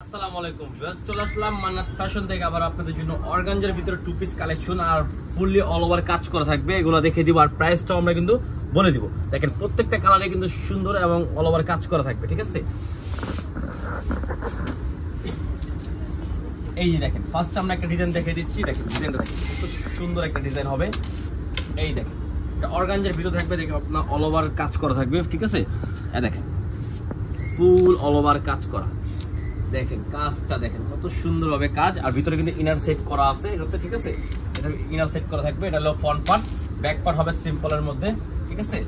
আসসালামু আলাইকুম ভিউয়ার্স, চলে আসলাম মান্নাত ফ্যাশন থেকে আবার আপনাদের জন্য অর্গানজার ভিতরে টু পিস কালেকশন আর ফুললি অল ওভার কাজ করা থাকবে। এগুলো দেখে দিব আর প্রাইসটাও আমরা কিন্তু বলে দিব। দেখেন প্রত্যেকটা কালারে কিন্তু সুন্দর এবং অল ওভার কাজ করা থাকবে, ঠিক আছে। এই যে দেখেন ফার্স্ট আমরা একটা ডিজাইন দেখে দিচ্ছি। দেখেন ডিজাইনটা দেখেন কত সুন্দর একটা ডিজাইন হবে। এই দেখেন এটা অর্গানজার ভিতরে থাকবে, দেখেন আপনার অল ওভার কাজ করা থাকবে, ঠিক আছে। এই দেখেন ফুল অল ওভার কাজ করা, দেখেন কাজটা দেখেন কত সুন্দর ভাবে কাজ। আর ভিতরে কিন্তু ইনার সেট করা আছে এটাতে, ঠিক আছে। এটা ইনার সেট করা থাকবে। এটা হলো ফ্রন্ট পার্ট, ব্যাক পার্ট হবে সিম্পলের মধ্যে, ঠিক আছে।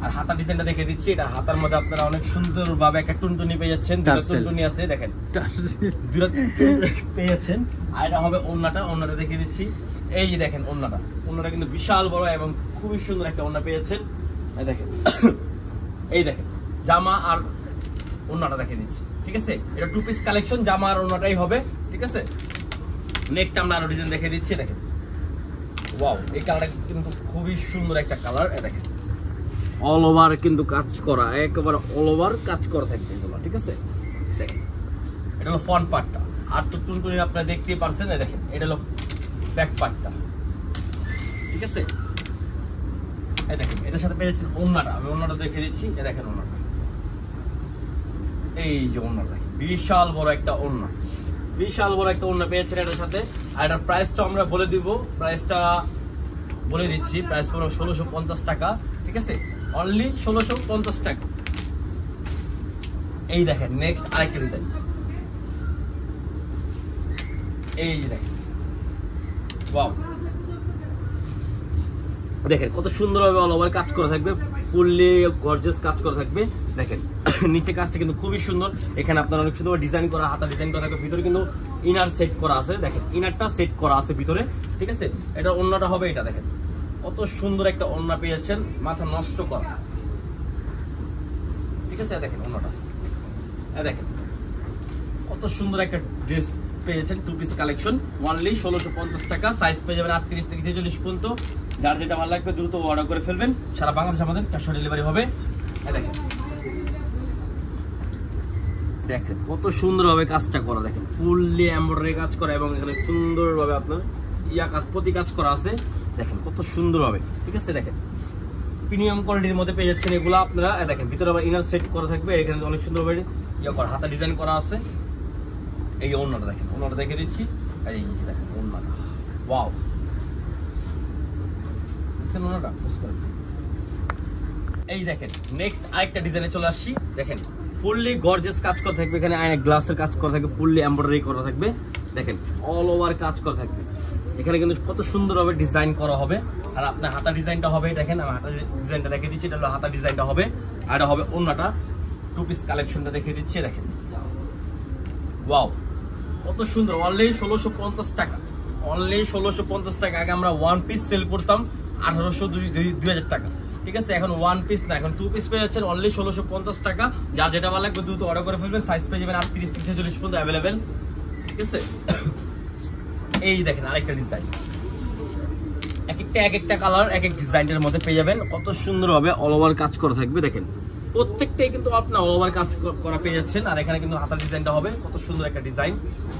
আর হাতার ডিজাইনটা দেখে দিচ্ছি। এটা হাতার মধ্যে আপনারা অনেক সুন্দর ভাবে একটা টুনটুনি পেয়ে যাচ্ছেন, দুটো টুনটুনি আছে দেখেন, দুটো পেয়ে যাচ্ছেন। আর এটা হবে ওড়নাটা, ওড়নাটা দেখে দিচ্ছি। এই যে দেখেন ওড়নাটা কিন্তু বিশাল বড় এবং খুবই সুন্দর একটা ওড়না পেয়ে যাচ্ছেন। এই দেখেন এই দেখেন জামা আর ওড়নাটা দেখে দিচ্ছি, ঠিক আছে। এটা টু পিস কালেকশন, জামা আর ওড়নাটাই হবে, ঠিক আছে। নেক্সট আমরা আরো ডিজাইন দেখে দিচ্ছি। দেখেন ওয়াও, এই কালারটা কিন্তু খুবই সুন্দর একটা কালার। দেখেন অল ওভার কিন্তু কাজ করা, একেবারে অল ওভার কাজ করা থাকবে এগুলো, ঠিক আছে। দেখেন এটা হলো ফ্রন্ট পার্টটা, আর তো টুনটুনি আপনারা দেখতেই পারছেন। দেখেন এটা হলো ব্যাক পার্টটা, ঠিক আছে। এই দেখেন এটার সাথে পেয়েছেন ওড়নাটা, আমি ওড়নাটা দেখে দিচ্ছি। এই দেখেন ওড়নাটা, এই যে ওড়নাটা বিশাল বড় একটা ওড়না, বিশাল বড় একটা ওড়না পেয়েছেন এটার সাথে। আর এটার প্রাইসটা আমরা বলে দিব, প্রাইসটা বলে দিচ্ছি। প্রাইস পড়বে 1650 টাকা, ঠিক আছে। অনলি 1650 টাকা। এই দেখেন নেক্সট আরেকটা ডিজাইন, এই যে দেখেন ওয়াও, দেখেন কত সুন্দরভাবে অল ওভার কাজ করা থাকবে, ফুললি গর্জিয়াস কাজ করা থাকবে। দেখেন নিচে কাজটা কিন্তু খুবই সুন্দর। এখানে আপনার অনেক সুন্দর ডিজাইন করা, হাতা ডিজাইন করা থাকবে। ভিতরে কিন্তু ইনার সেট করা আছে, দেখেন ইনারটা সেট করা আছে ভিতরে, ঠিক আছে। এটা ওড়নাটা হবে, এটা দেখেন কত সুন্দর একটা ওড়না পেয়েছেন, মাথা নষ্ট করা, ঠিক আছে। দেখেন ওড়নাটা, দেখেন কত সুন্দর একটা ড্রেস পেয়েছেন। টু পিস কালেকশন অনলি 1650 টাকা। সাইজ পেয়ে যাবেন 38 থেকে 46 পর্যন্ত। যার যেটা ভালো লাগবে দ্রুত অর্ডার করে ফেলবেন। সারা বাংলাদেশ আমাদের ক্যাশ অন ডেলিভারি হবে। দেখেন দেখেন কত সুন্দরভাবে কাজটা করা, দেখেন ফুললি এমব্রয়ডারি কাজ করা এবং এখানে সুন্দরভাবে আপনার কাজ প্রতি কাজ করা আছে। দেখেন কত সুন্দরভাবে, ঠিক আছে। দেখেন প্রিমিয়াম কোয়ালিটির মধ্যে পেয়ে যাচ্ছেন এগুলো আপনারা। দেখেন ভিতরে আবার ইনার সেট করা থাকবে। এখানে অনেক সুন্দরভাবে করা হাতা ডিজাইন করা আছে। এই ওড়নাটা দেখেন, ওড়নাটা দেখে দিচ্ছি। এই দেখেন ওড়নাটা ওয়াও, দেখছেন ওড়নাটা। এই দেখেন নেক্সট আরেকটা ডিজাইনে চলে আসছি। দেখেন ফুললি গর্জিয়াস কাজ করা থাকবে। এখানে গ্লাসের কাজ করা থাকবে, ফুললি এমব্রয়ডারি করা থাকবে। দেখেন অল ওভার কাজ করা থাকবে। এখানে কিন্তু কত সুন্দরভাবে ডিজাইন করা হবে। আর আপনার হাতা ডিজাইনটা হবে, দেখেন আমি হাতা ডিজাইনটা দেখে দিচ্ছি। এটা হলো হাতা ডিজাইনটা হবে, আর এটা হবে ওড়নাটা। টু পিস কালেকশনটা দেখে দিচ্ছি। দেখেন ওয়াও কত সুন্দর। অনলি 1650 টাকা, অনলি 1650 টাকা। আগে আমরা ওয়ান পিস সেল করতাম 1800 2000 টাকা, ঠিক আছে। এখন ওয়ান পিস না, এখন টু পিস পেয়ে যাচ্ছেন অনলি 1650 টাকা। যার যেটা ভালো লাগবে দ্রুত অর্ডার করে ফেলবেন। সাইজ পেয়ে যাবেন 38 থেকে 46 পর্যন্ত অ্যাভেলেবেল, ঠিক আছে। এই দেখেন আরেকটা ডিজাইন, এক একটা কালার এক এক ডিজাইনের মধ্যে পেয়ে যাবেন। কত সুন্দরভাবে অল ওভার কাজ করা থাকবে। দেখেন প্রত্যেকটাই কিন্তু আপনার অল ওভার কাজ করা পেয়ে যাচ্ছেন। আর এখানে কিন্তু হাতার ডিজাইনটা হবে, কত সুন্দর একটা ডিজাইন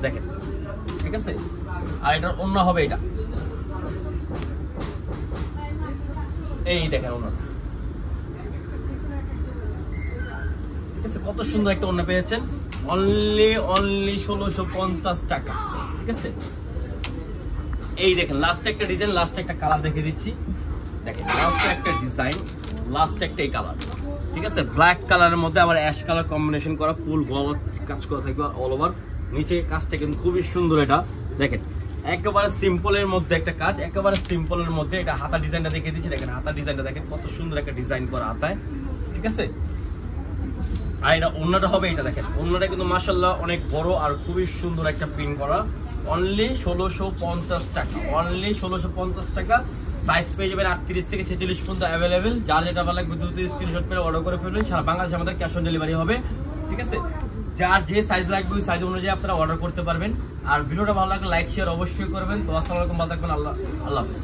দেখেন, ঠিক আছে। আর এটার ওড়না হবে এটা, এই দেখেন ওড়না, ঠিক আছে। কত সুন্দর একটা ওড়না পেয়েছেন অনলি 1650 টাকা, ঠিক আছে। এই দেখেন লাস্ট একটা ডিজাইন, লাস্ট একটা কালার দেখে দিচ্ছি। দেখেন লাস্ট একটা ডিজাইন, লাস্ট একটা এই কালার, ঠিক আছে। ব্ল্যাক কালারের মধ্যে আবার অ্যাশ কালার কম্বিনেশন করা, ফুল গলা কাজ করা থাকবে অল ওভার। নিচে কাজটা কিন্তু খুবই সুন্দর। এটা দেখেন একেবারে সিম্পলের মধ্যে একটা কাজ, একেবারে সিম্পলের মধ্যে। এটা হাতা ডিজাইনটা দেখে দিচ্ছি। দেখেন হাতা ডিজাইনটা দেখেন কত সুন্দর একটা ডিজাইন করা হাতায়, ঠিক আছে। আর এটা ওড়নাটা হবে, এটা দেখেন ওড়নাটা কিন্তু মাশাআল্লাহ অনেক বড় আর খুবই সুন্দর একটা প্রিন্ট করা। অনলি 1650 টাকা, অনলি 1650 টাকা। সাইজ পেয়ে যাবেন 38 থেকে 46 পর্যন্ত অ্যাভেলেবেল। যার যেটা ভালো লাগবে দ্রুত স্ক্রিনশট করে অর্ডার করে ফেলবেন। সারা বাংলাদেশে আমাদের ক্যাশ অন ডেলিভারি হবে, ঠিক আছে। যার যে সাইজ লাগবে ওই সাইজ অনুযায়ী আপনারা অর্ডার করতে পারবেন। আর ভিডিওটা ভালো লাগলে লাইক শেয়ার অবশ্যই করবেন। তো আসসালামু আলাইকুম, ভালো থাকবেন। আল্লাহ হাফেজ।